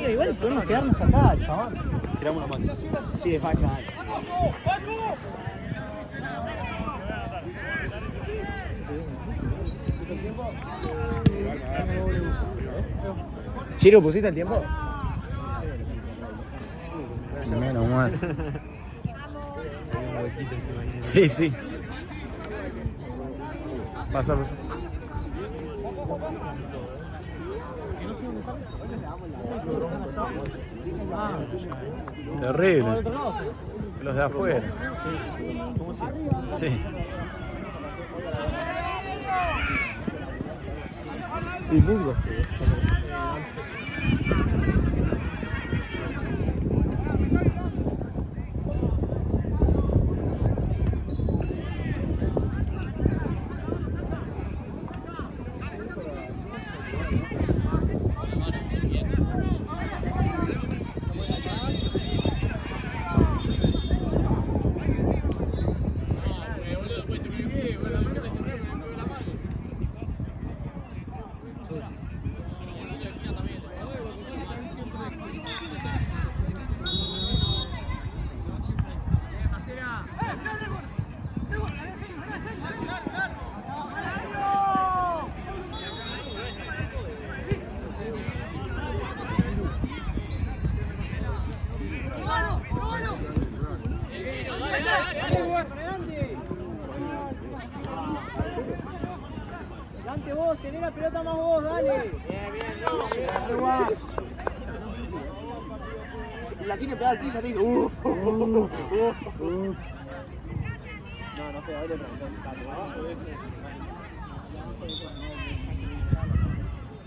compañero. Igual podemos quedarnos acá, chaval. Tiramos la mano. Sí, de facha, dale. Chiro, ¿pusiste el tiempo? Menos mal. Sí, sí. Pasa. Terrible. Los de afuera. Sí. Y musgo. Dante vos, tenés la pelota más vos, dale. Bien, no. La tiene pegada al piso, te dice, No, sé, ahí le pregunté.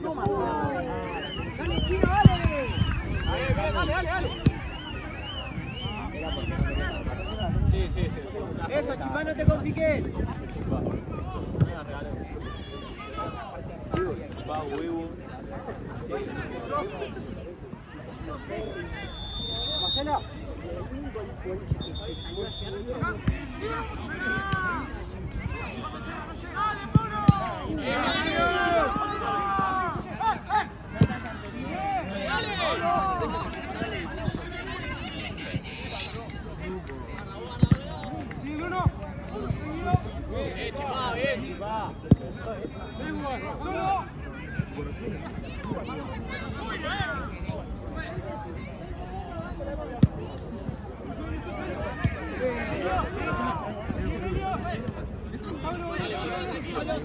No, dale, Chino, dale. Sí. Eso, Chimán, no te compliques. Va, huevo. Marcela.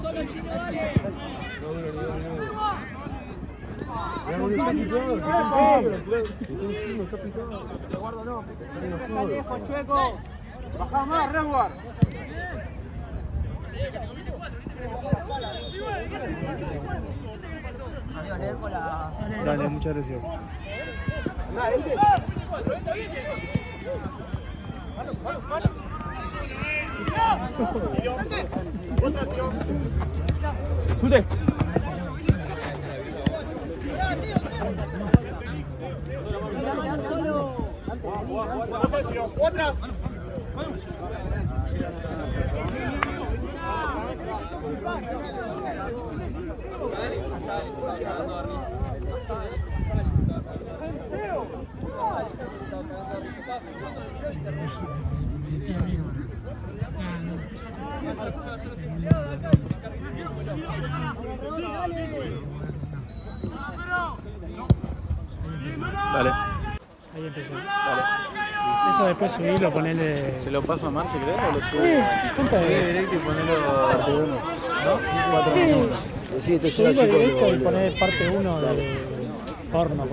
Solo Chino, dale. Lo guardo, no. Está lejos, Chueco. Bajá más, Resguard. Dale, muchas gracias. ¡Jute! ¡Otras! Dale. Ahí empezó. Dale. Eso después subirlo, ponerle. ¿Se lo paso a Marce, crees? ¿O lo subo? Sí, Directo y ponerlo parte 1. ¿No? 4 minutos. Sí, esto subirlo directo y poner parte 1 de horno.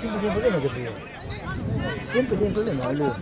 Siempre tiene problema que pido. Siempre tiene problema, boludo.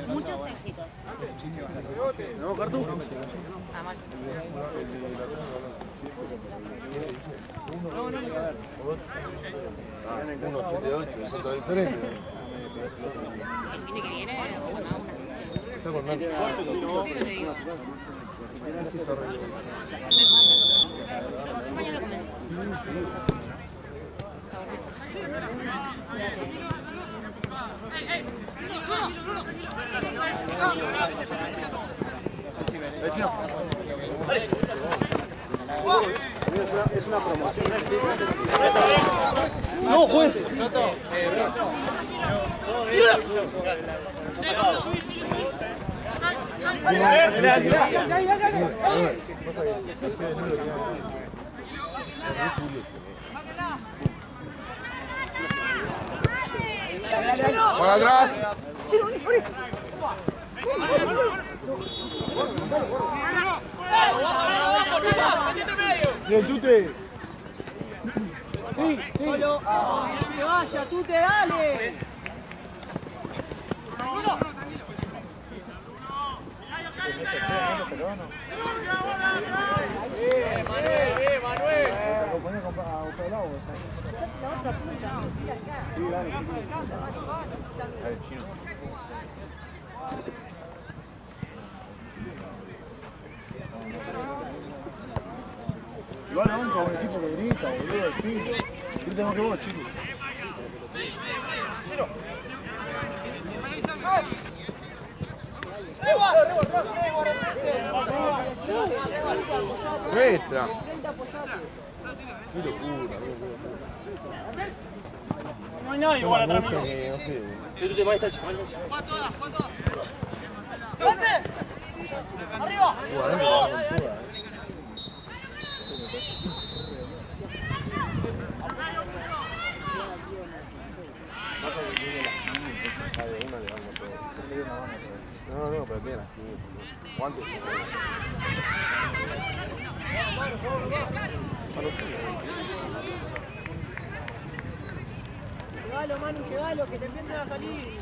Muchos éxitos. ¿No, Cartu? Vamos. Uno, 7-8, es otra diferencia. El fin de que viene, una. Está con nada. Sí, lo te digo. Yo mañana comienzo. Es una promoción. No, juez. Para atrás. Bien, Tute. Sí, solo. Que vaya, tú te dale. Igual la banca es un equipo que grita, boludo, al fin. Grita más que vos, chicos. Nuestra. No hay nadie igual atrás mío. No, pero tiene las 500. ¿Cuánto? Llegalo, Manu, llegalo, que te empiecen a salir.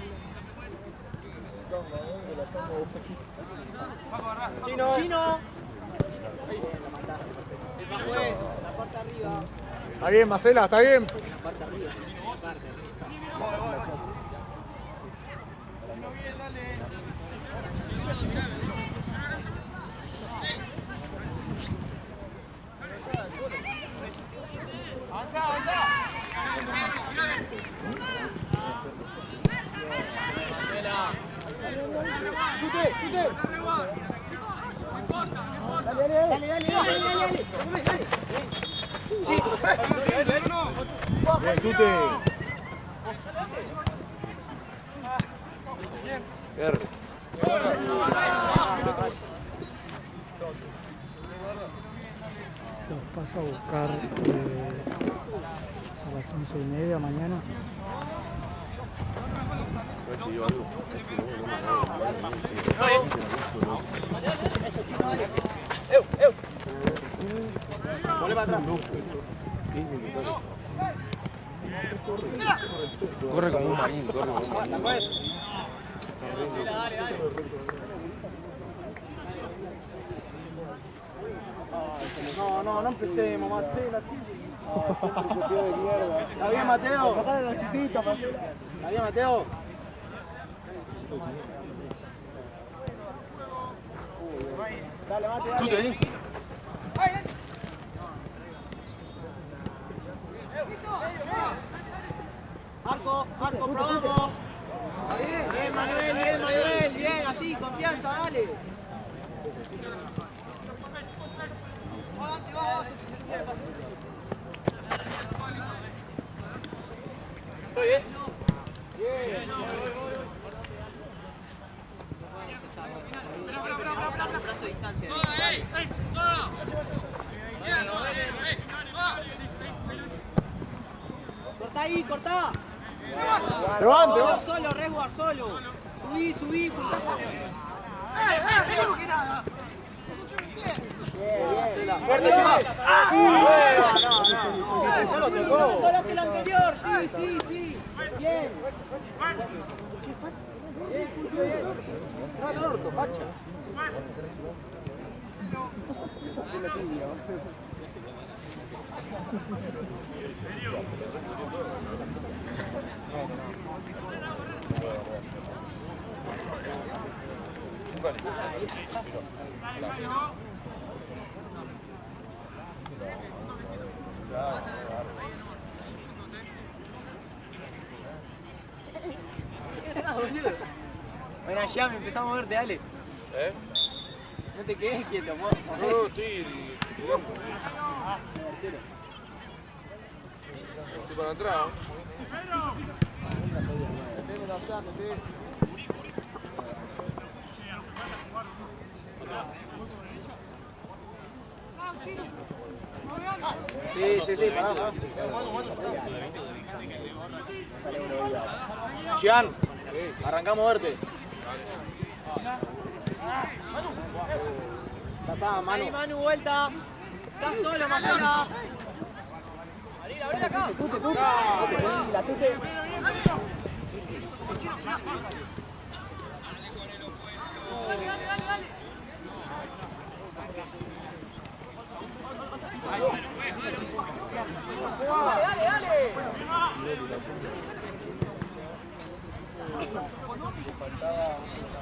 Chino. Chino. La parte arriba. Está bien, Marcela, está bien. Dale. Bien, Tute. Verde. Los paso a buscar a las 11:30 mañana. Corre como un marín, corre como un marín. No empecemos, Marcela, ¿Está bien, Mateo? Sacale los chisitos, Marcela. ¿Está bien, Mateo? Dale, Mate, dale. Marco, probamos. Bien, Manuel, bien, así, confianza, dale. ¿Estoy bien? Bien. Brazo de distancia. Cortá ahí, cortá. Levante, Solo, resguard, solo. Subí. Fuerte, chaval. No lo tocó. Mejor que el anterior, sí. Bien. Ven allá, me empezamos a moverte, dale. ¿Eh? No te quedes quieto, No, estoy para atrás. Sí, pará. Gian, arrancamos a verte. Ya está, Manu. Ahí, Manu, vuelta. Estás solo, Macena. Abrí acá. La tute. Dale.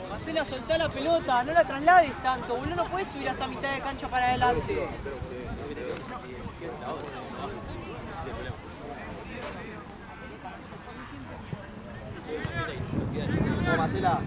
Marcela, soltá la pelota, no la traslades tanto, boludo, no puedes subir hasta mitad de cancha para adelante. No, Marcela.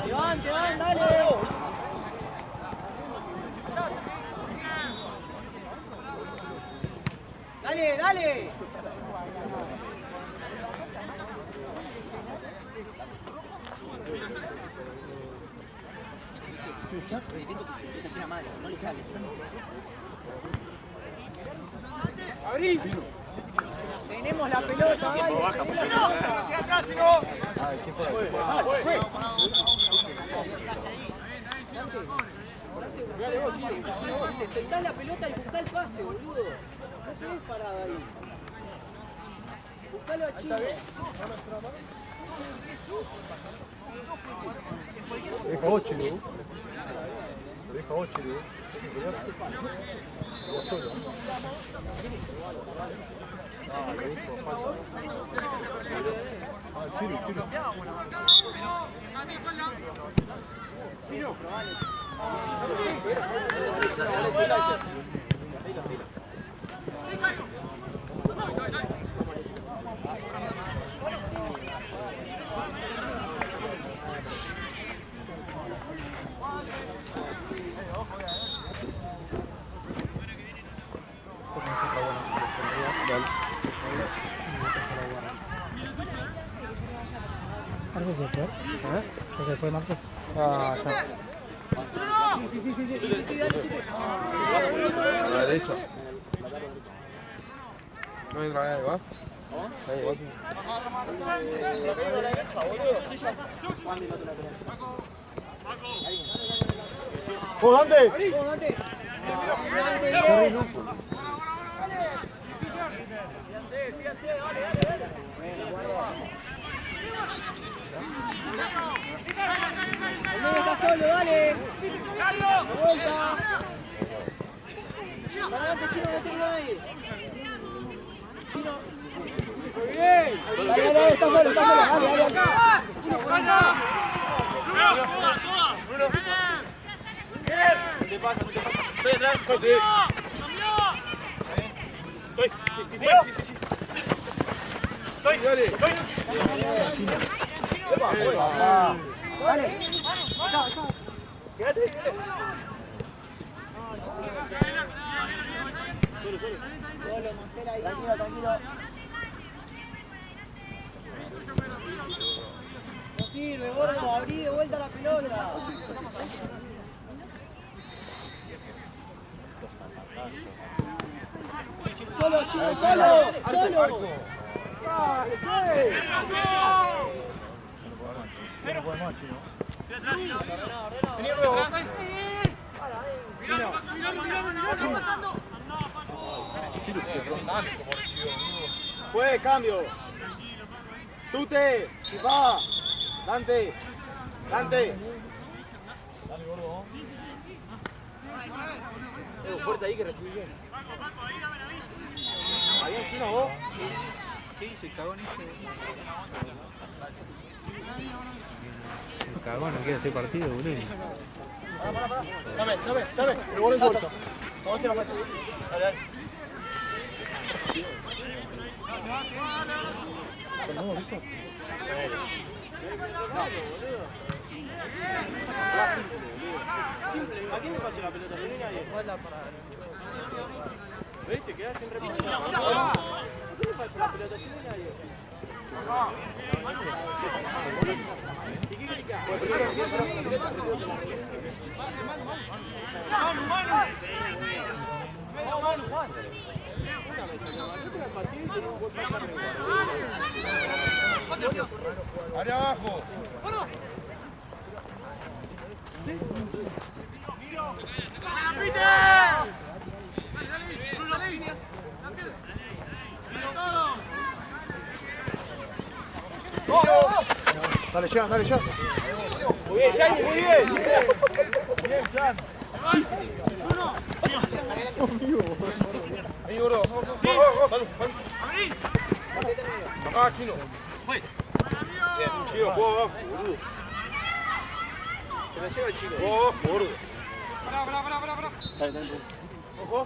Levante, dale. Dale. No le sale. Abrí. Tenemos la pelota. Baja, soltá la pelota y buscá el pase, boludo. No quedés parada ahí. Buscalo a Chino. Deja 8, ¿no? Deja 8, ¿no? Solo. Chino. ¿Marce se fue? ¿Se fue Marce? Ah, ya. A la derecha. No hay otra vez, ¿va? Ahí, va. ¿Dónde? El medio está solo, dale. Vuelta. Para adelante, Chino, no tiene nadie. Chino. Muy bien. Dale, está solo, dale. Chino, ¡vaya! ¡Bruno! ¿Qué te pasa? Estoy atrás. Dale. Quédate. Tranquilo, tranquilo. No sirve, gordo, abrí de vuelta la pelota. Solo, chicos, solo, solo. Fue, cambio. Tute, va. Dante. Dante. Dale, gordo. Fuerte ahí que recibí bien. Ahí en Chino, vos. ¿Qué dice el cagón este? El cagón no quiere hacer partido, boludo. Dame. El gol en su bolsa. Vamos a hacer la falta. Dale. ¿A quién le pasó la pelota? ¿Ves? Te quedas sin repasar. ¿A quién le pasó la pelota? Área abajo. Dale ya, dale ya. Muy bien, Yanni, muy bien. Bien, Jan. Ahí, gordo. Vamos. Acá, Chino. Bien, Chino, juega abajo, boludo. Se la lleva el chico. Juega abajo, gordo. Pará. Dale. Ojo.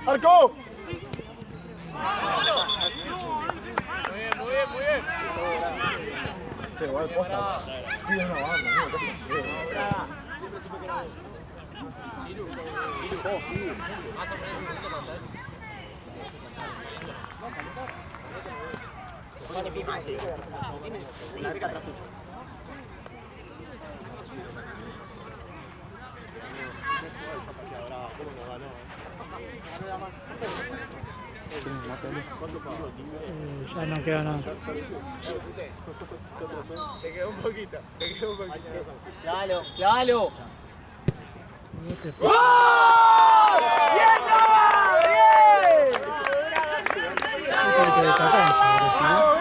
¡Arco! Muy bien. Se va de posta. Pide una banda, La beca atrás tuyo. Ya no queda nada. Te quedó un poquito. Claro. ¡Oh! ¡Bien,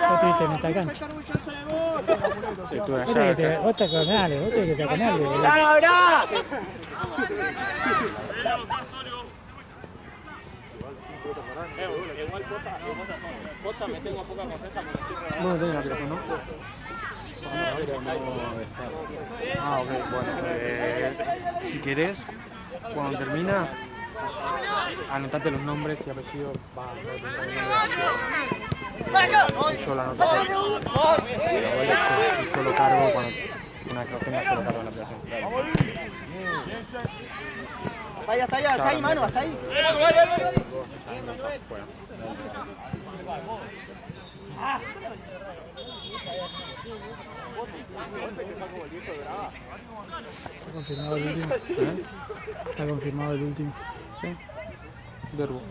Vos tuviste en esta cancha. Vos te aconales, vos tenés que te aconales. ¡Ahora! Igual Posta me tengo poca confianza porque estoy regalando. No tengo la pelota, ¿no? Ah, ok, bueno. Si querés, cuando termina, anotate los nombres y apellidos. Yo la anoto. Y solo cargo cuando una vez que lo tenga, solo cargo en la aplicación. Hasta ahí, mano, hasta ahí. Está confirmado el último. Está confirmado el último. Sí. Verbo.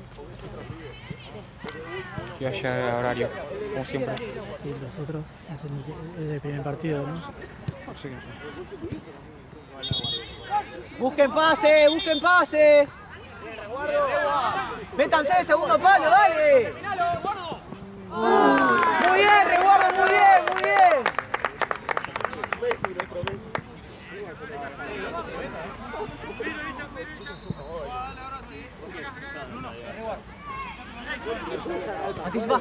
Y allá horario, como siempre. Y los otros hacen el primer partido, ¿no? Sí, sí. Busquen pase. Métanse de segundo palo, dale. Muy bien, Reguardo, muy bien. Anticipa.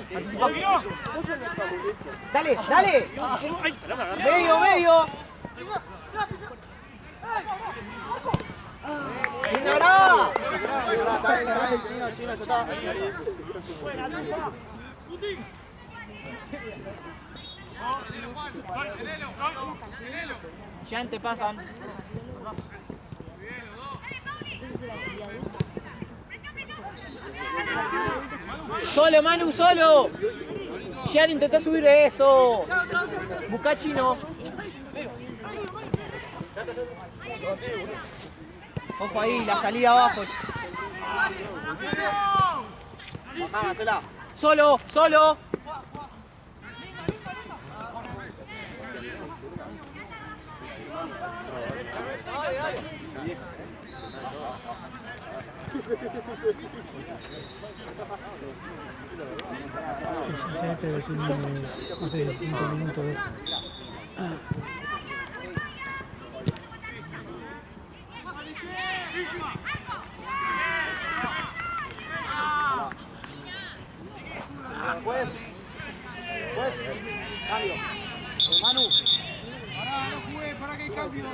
Dale. Medio. ¡Linda! Chino, ya está. Ya te pasan. Solo, Manu, solo. Ya intentá subir eso. Buscá Chino. Ojo ahí, la salida abajo. Solo, solo. Pero tiene hace 5 minutos. Cambio. Manu. Pará, no jugué, para que hay cambios.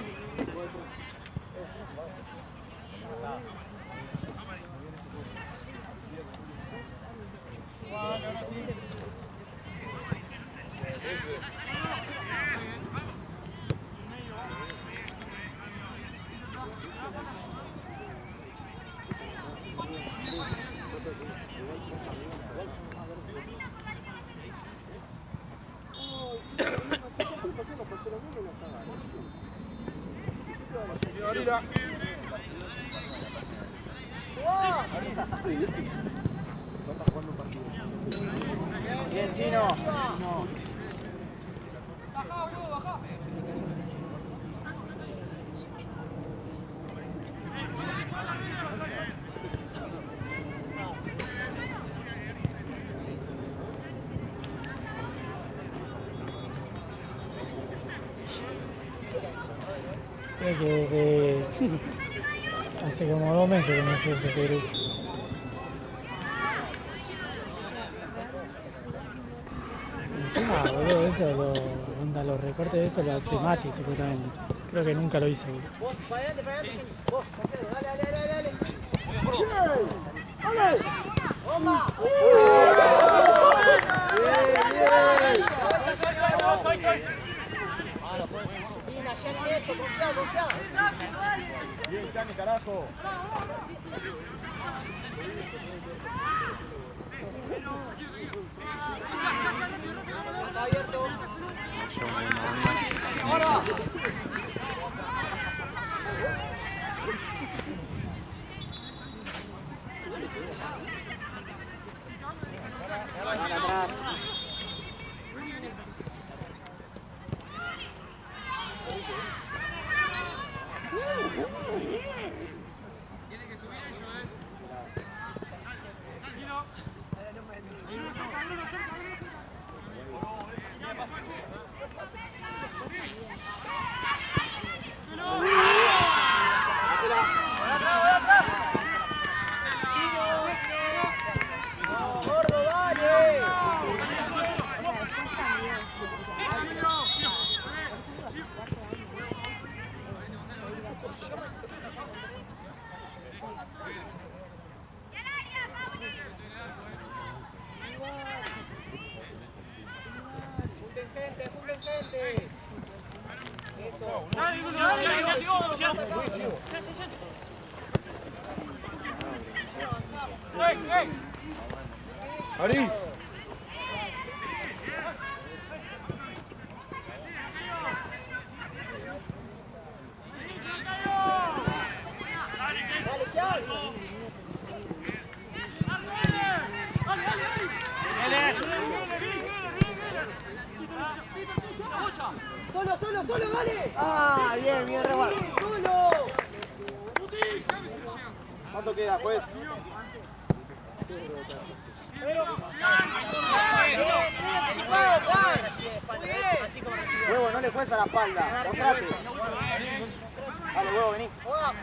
Bien, Chino. Creo que hace como 2 meses que no sé ese grupo. Encima, boludo, eso los recortes de eso lo hace Mati supuestamente. Creo que nunca lo hizo. Vos, para adelante. Vos, dale. ¡Toma! Bien, eso, confiado. Bien, Yanni, carajo. Está abierto. Ahora. Ari. Solo, dale. Ah, bien, rebate. Solo. ¿Cuánto queda, juez? Huevo, no le juegues a la espalda. Contrate. Dale, Huevo, vení. Juega.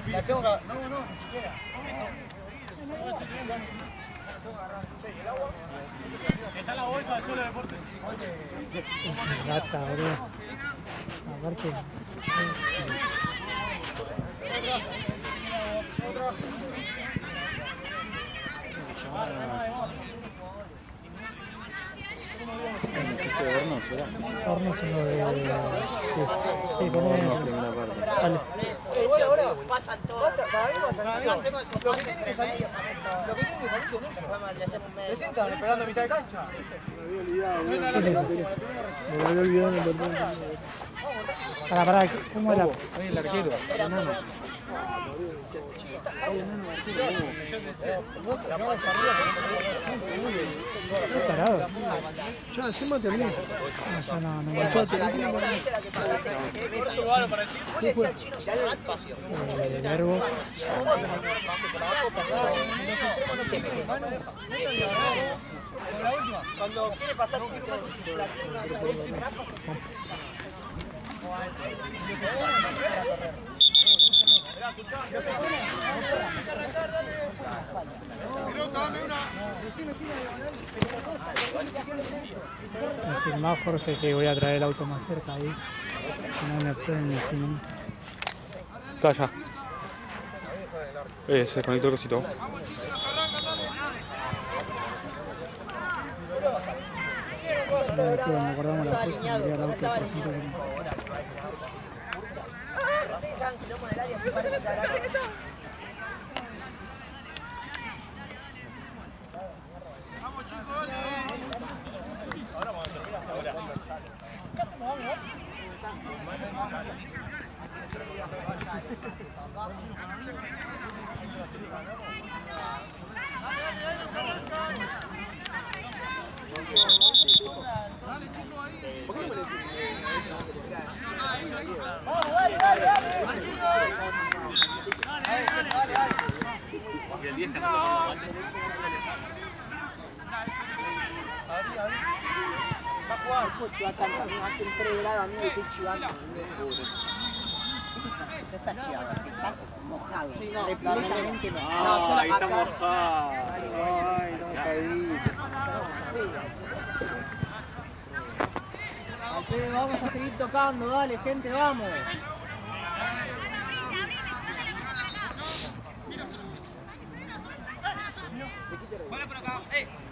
La tengo que... No, está la bolsa de suelo de deporte. Es gata, boludo. Aparte. Hornos uno de... Sí, dale. Pasan todos. Hacemos esos pases entre medios. Lo que tiene que Fabricio Nixon, le hacemos medio. Recién estaban esperando a mitad de cancha. Me había olvidado en el perdón. Pará, ¿cómo era? Ahí el arquero, enano. ¿Estás parado? Ya, encima te olvidé. No, no, no. Esa viste la que pasaste. Vos le decías al chino, ya el espacio. Verbo. Pase por abajo, pasado. Cuando quiere pasar, la tiene una... Me firmaba Jorge que voy a traer el auto más cerca ahí. Si no me pueden decir. Está allá. Se conectó el cosito. Me acordamos la cosa, me iría al auto por 5 minutos. Ustedes saben que no con el área se parece a la... Hacen 3 grados, amigo, estoy chivando. No estás chivando, estás mojado. Sí, no, completamente mojado. No, ahí está mojado. Ay, no, caí. Vamos a seguir tocando, dale, gente, vamos. Juega por acá,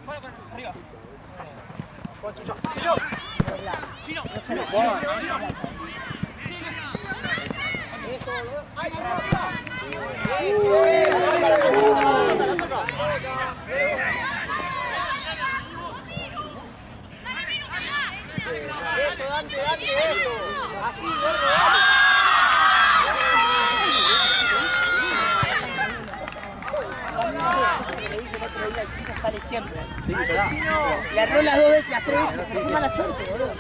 juega por arriba. Chino. Eso, Dante, eso. Así, gordo, sale siempre. Le erró las 2 veces, las 3 veces, pero fue mala suerte, boludo. A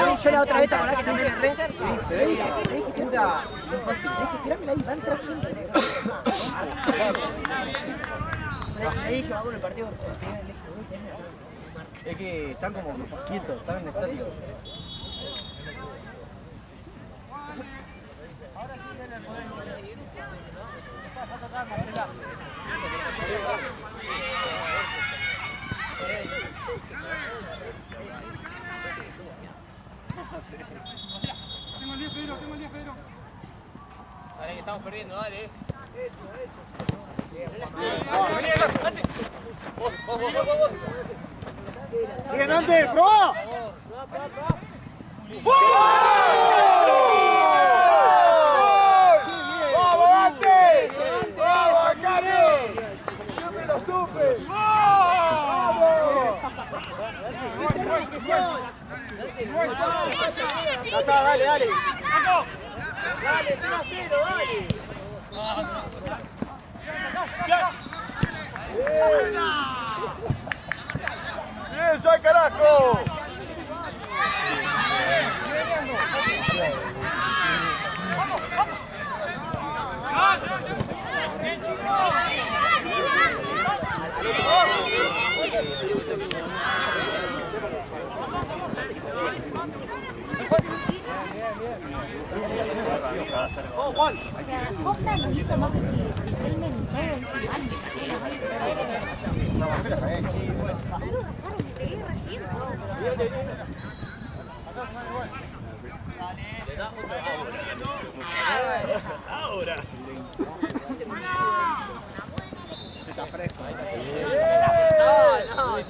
mí yo la otra vez, la verdad que también erré. Sí, pero le dije que entra muy fácil. Le dije, tirame ahí, va a entrar siempre. Le dije, va con el partido. Es que están como quietos, están en estático. Tengo el 10, Pedro. Dale, que estamos perdiendo, dale. ¡Bien, Dante! ¡Probá! ¡Vamos, Dante! ¡Vamos, Cari! ¡Siempre lo supe! ¡Vamos! Ya está, dale. Dale, 0 a 0, dale. ¡Bien, ya carajo! ¡Vamos! Vamos, Juan. O sea, Costa nos hizo más sentido. Realmente, La basura está hecha. Ahora. Está fresco.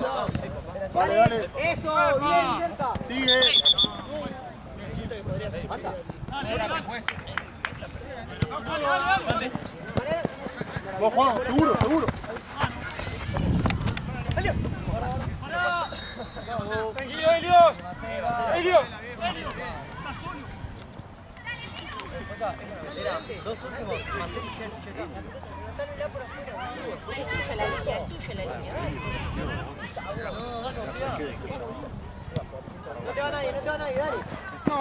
No. Dale, dale. Eso, bien, cerca. Sigue. Vos, Juan, seguro. Tranquilo, Helios. Helios. Era dos últimos, más el Es tuya la línea, es tuya la línea. No te va nadie, dale. No.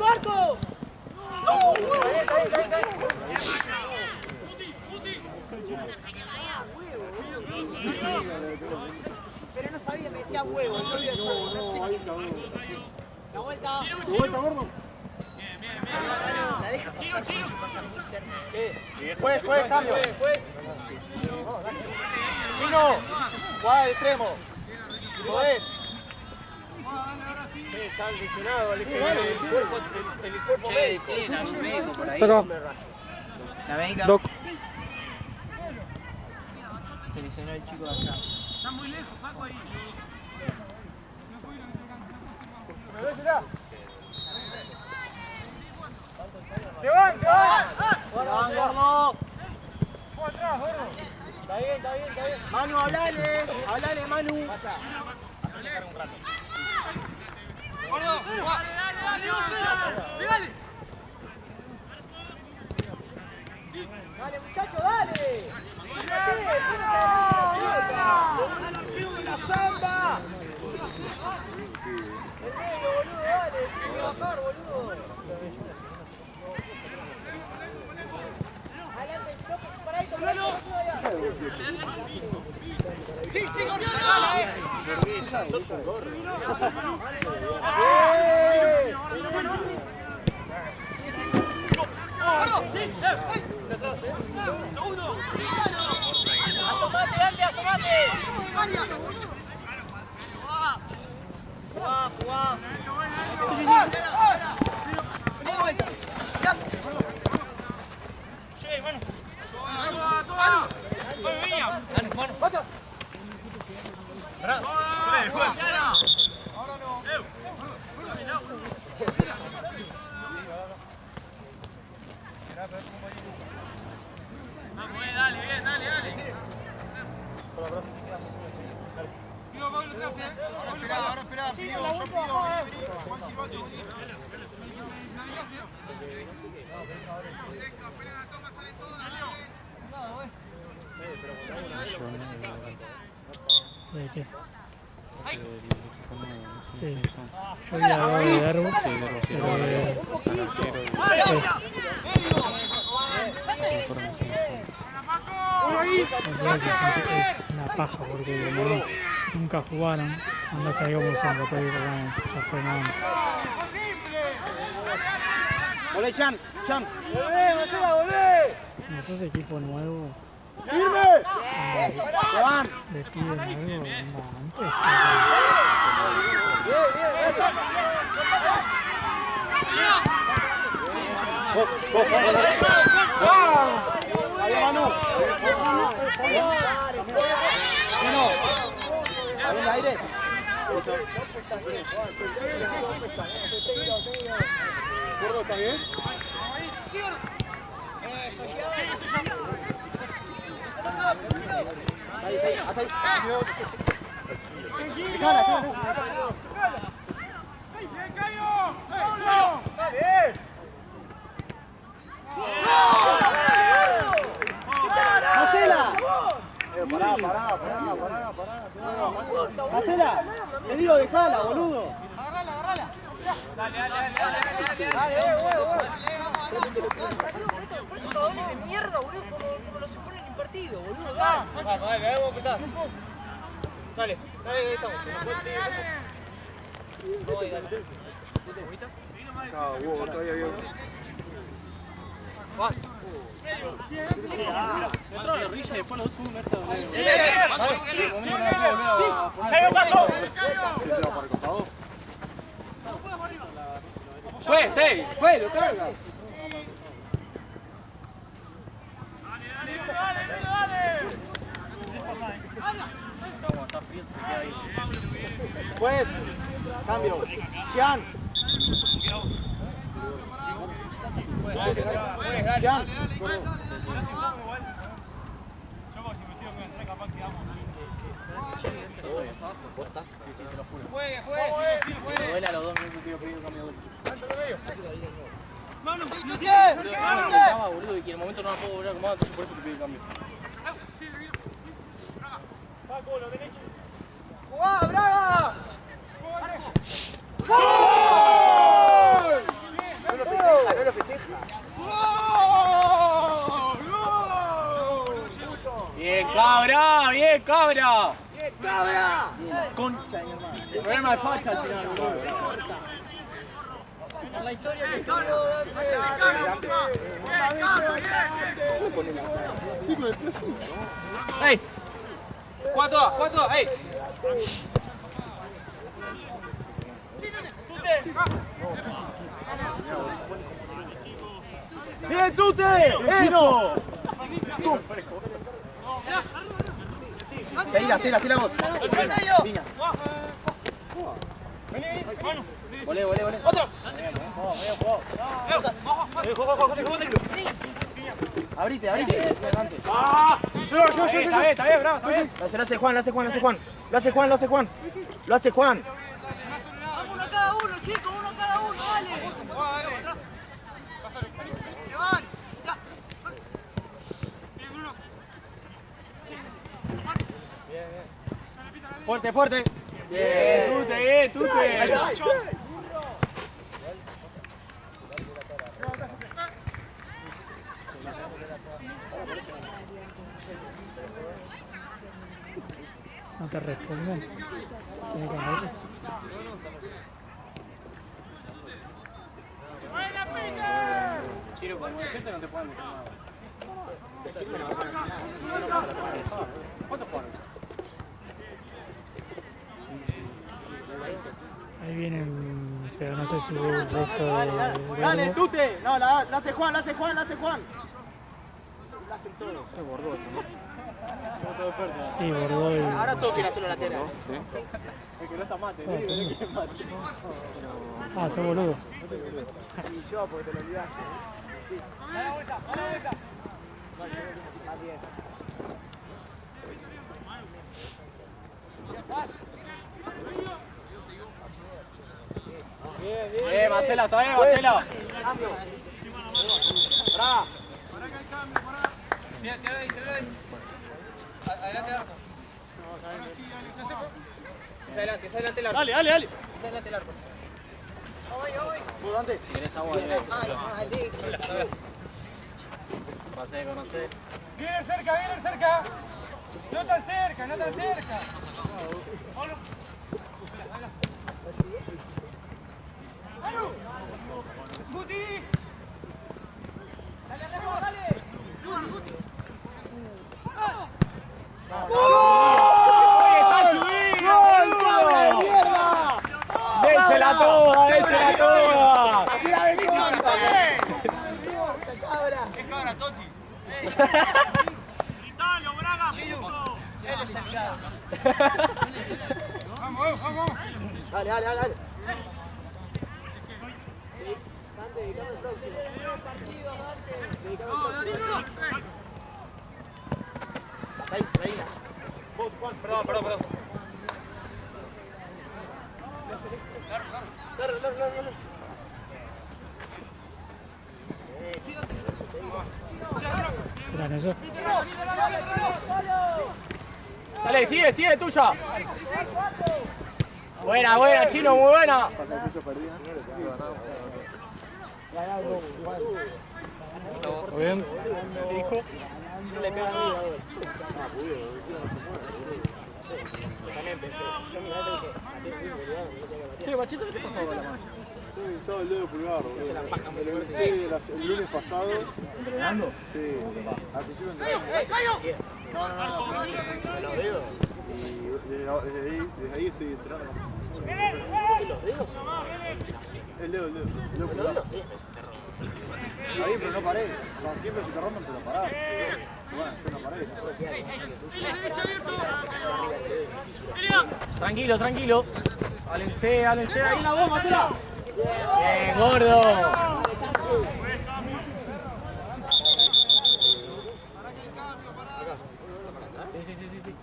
¡Arco! Pero no sabía, me decía huevo, no sé qué. La vuelta. Gordo. La deja pasar, se pasa muy cerca. Juez, cambio. Chino, jugada de extremo. Podés. Está lesionado el cuerpo. Che, tienen a México por ahí. Toca. La México. Doc. Se lesionó el chico de acá. ¡Te van! Gordo. Está bien. Manu, hablale, Manu. Dale, muchacho, dale. ¡La samba! El medio, boludo, dale. Tiene que bajar, boludo. Adelante, paradito. Sí, gordo. Asomate, Dante, asomate. Jugá. Che, mano. Dale. Ahora espera, yo pido, Juan Silvato, vení. ¿De qué? Sí. Yo vi algo de Airbus. Es una paja porque como nunca jugaron, no sabía cómo son los pedidos, ya fue nada. Volé, Chan. Volvé. Nosotros equipo nuevo, ¡Firme! Juan. le piden algo, antes. Ahí, Manu. Aire. Gordo, ¿está bien? ¡Hacela! Pará. ¡Hacela! Te digo, dejala, boludo. Dale, huevo. De mierda, boludo, como lo se ponen un partido, boludo. Dale, vamos a apretar. Dale, ahí estamos. No, ahí, dale. ¿Viste? Hugo, todavía bien. Va. Entró la rilla y después lo subo un pasó! ¿Para el costado? Fue, lo carga. Pues, cambio. Jean. Jean. Me duele a los 2 minutos que yo pedí un cambio de boludo, y que en el momento no la puedo volver a acomodar, entonces por eso te pido el cambio. ¡Jugá, Braga! No lo festeja. Bien, cabra, bien, cabra. ¡Cabra! Concha de mi hermano. El problema es facha al final, boludo. La historia que ¡Ey! 4-2, ¡ey! ¡Bien, Tute! ¡Eso! Seguila vos. Viña. Volé. ¡Otro! Abrite. Adelante. Yo. Está bien, bravo, está bien. Lo hace Juan. Lo hace Juan. Uno cada uno, chicos, uno cada uno, dale. Llevan. Fuerte. Bien, Tute. No te responden. Tiene que haber. Chiro, cuando decirte no te pueden meter nada. ¿Cuántos jugaron? Ahí vienen, pero no sé si el resto de... Dale, Tute. No, la hace Juan. La hacen todos. Sí, Bordeaux y... Ahora todos quieren hacerlo lateral. El que no está mate, Ah, sos boludo. Y yo, porque te lo olvidaste. Dale la vuelta. Bien, Marcela, está bien, Marcela. Cambio. Brava. Te doy. Adelante, arco. Es adelante el arco. Dale. Es adelante el arco. Vos, Dante. Tienes agua, bien. Conocé. Viene cerca. No tan cerca. ¡Guti! ¡Está subido! ¡Gol, mierda! ¡Désela toda! ¡Es cabra, Toti! ¡Gritalo, Braga! Él es el cara. ¡Vamos! Dale. Reina. Vos, Juan. Perdón. Dale. ¿Eran eso? Dale, sigue, tuya. Buena, Chino, muy buena. ¿Todo bien? no le pegan a mí ahora. Ah, boludo, no se mueve, boludo. Yo también pensé. Yo mi madre dije, Mateo es muy boludo, no tengo que batir. Che, Bachito, ¿qué te pasó con la mano? Estoy hinchado el dedo pulgar, boludo. Hice la paja muy Me lo fuerte. hice el lunes pasado. ¿Entrenando? Sí, al principio entré. No, ¿Me los dedos? Y desde ahí estoy entrenando. ¿Y los dedos? El dedo Los pulgar. dedos sí. Ahí, pero no paré. No, siempre se te rompen, pero parás. Bueno, yo no paré. Tranquilo, tranquilo. Álense, álense. Ahí la bomba, matela. Bien, gordo. Sí.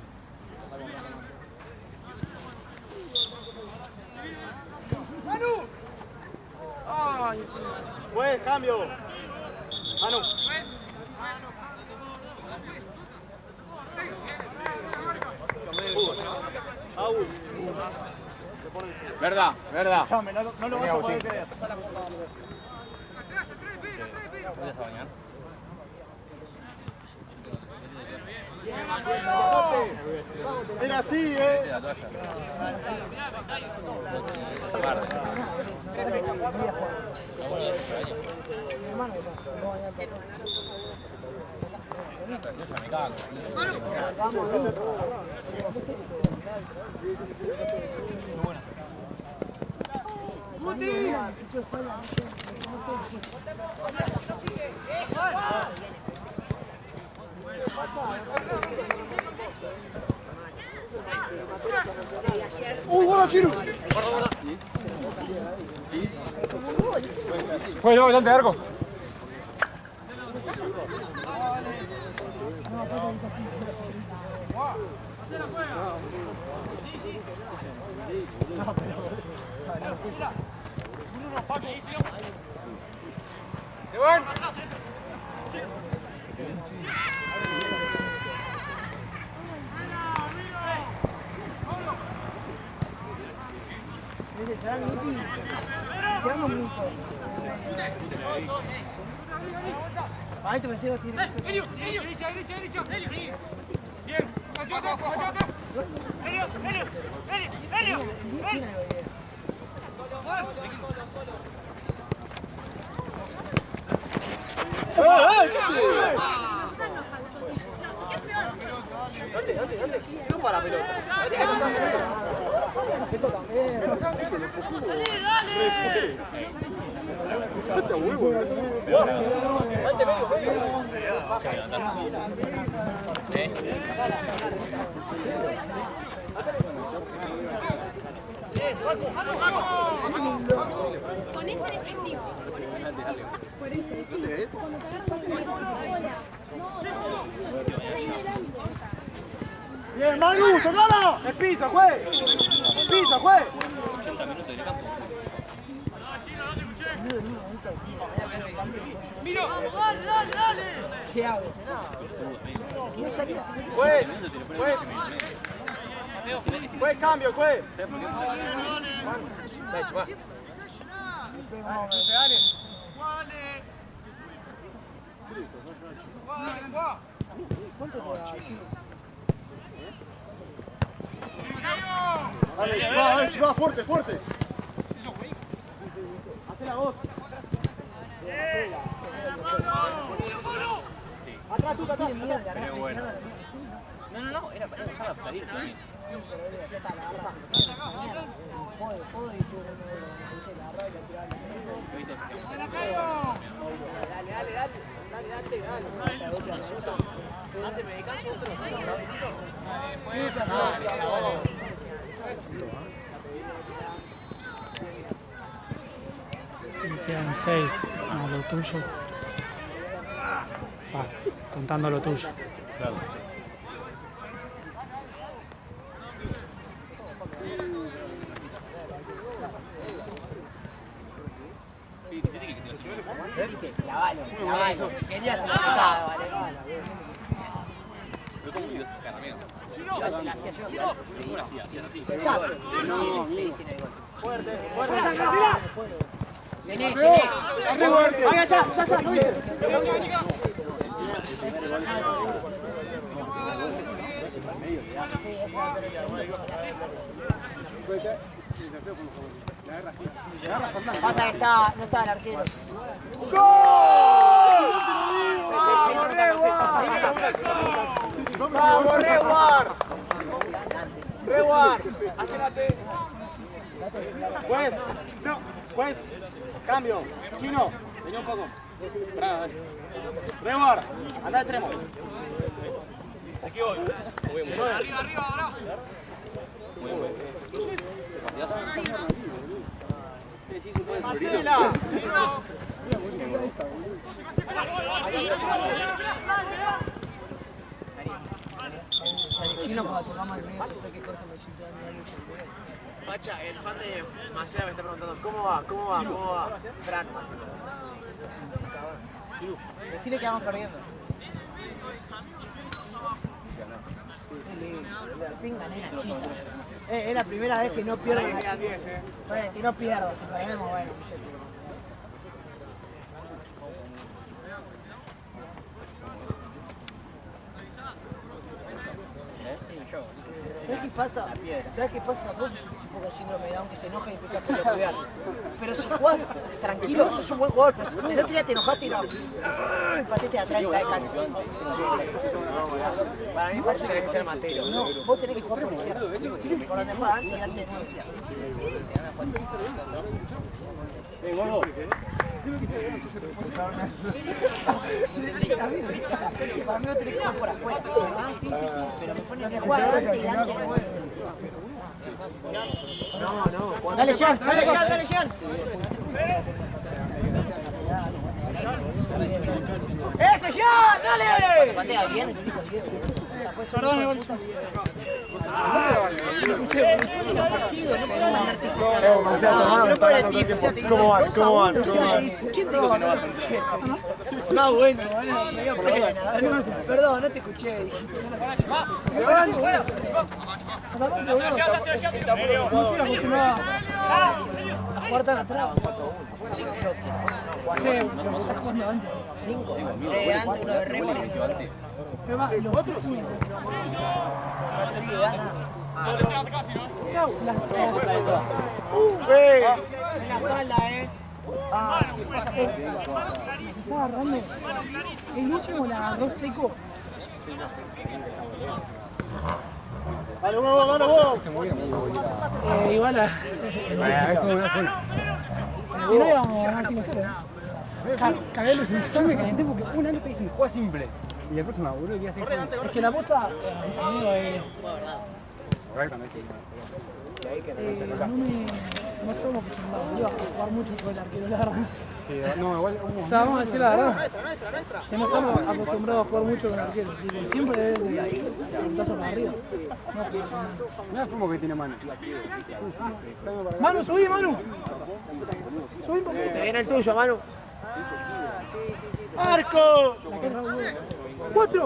Ay, Pues, cambio. Manu. Aún. verdad. Chame, no lo vas a poder creer. ¿Puedes a bañar? Era así, La toalla. ¡Bueno, Chiru! Bueno, delante de arco. ¿Qué haces? ¿Dónde? Chupa la pelota. ¡Date a huevo! Mante medio. Con ese efectivo. Por eso, cuando te agarran ¡Bien, Manu! ¡Sacala! ¡Es pisa, juez! ¡Pisa, juez! 80 minutos de campo. ¡Mira! ¡Dale! ¿Qué hago? No salía. ¡Juez! ¡Juez, cambio, juez! Dale, va, fuerte, fuerte. Hacela vos. Atrás, tú, atrás. No, era para dejarla salir, sí. Antes me dedicaste otro. Y quedan 6. No, lo tuyo. Contando lo tuyo. Claro. Clavalo. Si querías, se lo sacaba, vale. Pero como un video se carga, Igual la hacía yo. Sí, sin el gol. Fuerte. Vení. ¡Vaya, ya! ¡No viste! Pasa que no estaba el arquero. ¡Vamos, Reward! ¡Reward! ¡Acércate! Juez, cambio. Chino, vení un poco. Pará, dale. Reward, anda al extremo. Aquí voy. Arriba, ahora. ¡Hacela! Chino, cuando tocamos el medio, siempre que corta me siento Pacha, el fan de Macea me está preguntando ¿cómo va? Fran, decirle que vamos perdiendo. Al fin gané la chita. Es la primera vez que no pierdo. que quedan 10, Bueno, que no pierdo, si perdemos, bueno. ¿Sabes qué pasa? ¿Sabes qué pasa? Vos sos un tipo con síndrome de Down que se enoja y empieza a pelotudear. Pero si jugás tranquilo, sos un buen jugador. Pero el otro día te enojaste y no. El patete de atrás y cae canto. Para mí Pacha tiene que ser Mateo. No, vos tenés que jugar por izquierda. Por donde juega antes y antes no. Ven, gordo. Para mí no tenés que jugar por afuera. Ah, sí, pero me ponen que jugar antes y antes no. No. Dale, Jean. ¡Ese, Jean! ¡Dale! Patea bien este tipo de Diego. Perdón, igual. ¿Cómo van? ¿Quién te dijo que no vas a entrar? No, bueno, me dio pena. Perdón, no te escuché. A jugar tan atrás. 5. Antes uno de récord. Los otros sí. Estaba agarrando el último, la agarró seco. ¡Dale, vos! Igual a... Eso no es una. Y no íbamos a ganar 5-0. Cagué los instantes, me calenté porque una vez te dicen juega simple. Y la próxima, boludo, que hace. Es que la posta, amigo, no tomo acostumbrado, iba a jugar mucho con el arquero, la verdad. Sí, no, igual. O sea, vamos a decir la verdad. Que no estamos acostumbrados a jugar mucho con el arquero. Digo, siempre es el paso para arriba. No asumo que tiene mano. Manu, subí, Manu. Subí un poquito. Se viene el tuyo, Manu. ¡Marco! 4.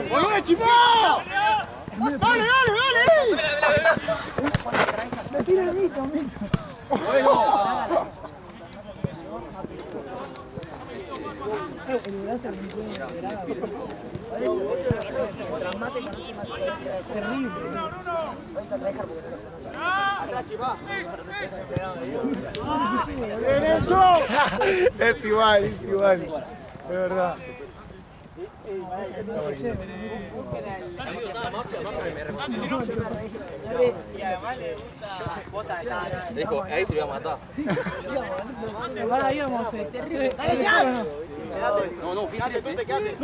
¡Volvé, chipá! ¡Dale! Decile a mí, el brazo me puede grabar. Terrible. ¡Atrás, chipá! Es igual. Es verdad. Dijo, ahí te iba a matar. Ahora íbamos. No, fíjate. Quédate.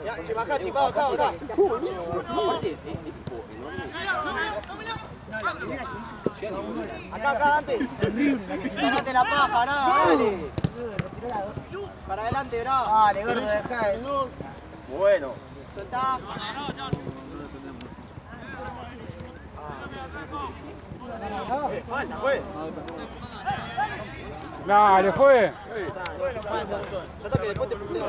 Ya, chipá, acá. Acá, antes. Sácate la paja, nada, dale. Para adelante, bravo. Dale, gordo, dejá. Bueno. Soltá. Falta, güey. Dale, juegue. Trata que después te puse.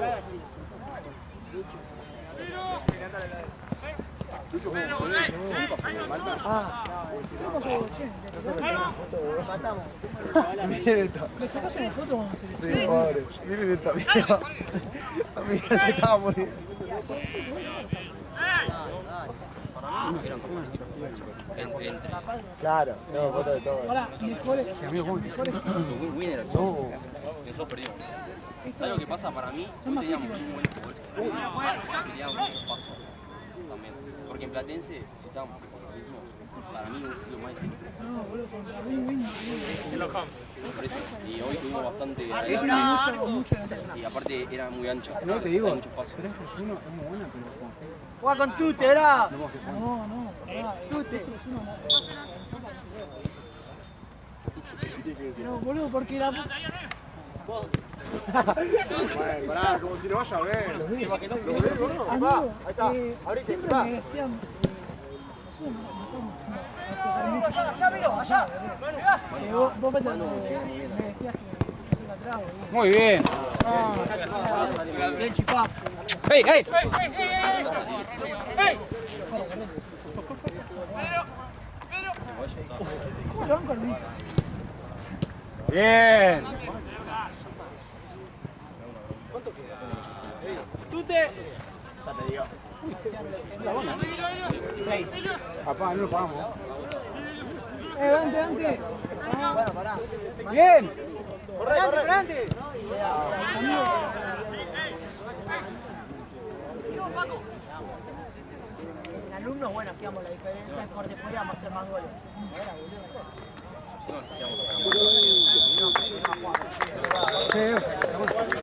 Matamos. Miren esto. ¿Le sacas una foto? Vamos a hacer eso. Sí, pobre. Miren esto, amiga. Amiga, se estaba muriendo. Claro, no, foto de todo. Hola, mejores. Winner, nosotros perdimos. ¿Sabes lo que pasa? Para mí, hoy teníamos un buen jugador. Teníamos muchos pasos también. Porque en Platense, si estábamos para mí hubiese sido más difícil. No, boludo, contra Win. Por eso. Y hoy tuvimos bastante. Mucho delantero. Y aparte era muy ancha. No, te digo, muchos pasos. 3-1 es muy buena, pero Juega con Tute, ¿verdad? no, pará, Tute. 3-1 no, boludo, porque la... Pará, como si lo vaya a ver. ¿Lo ves, gordo? Amigo, Ahí está, abrite, siempre va. me decían... Vos pensás que me decías que iba atrás, boludo. Muy bien. Bien, chipá. ¡Hey, hey! ¿Cómo lo van conmigo? Bien. ¡Tute! Ya te digo. Papá, no lo pagamos. Dante. Bien. ¡Corre, corre! En alumnos, bueno, hacíamos la diferencia, en corte podíamos hacer más goles. Ahora, boludo. Sí.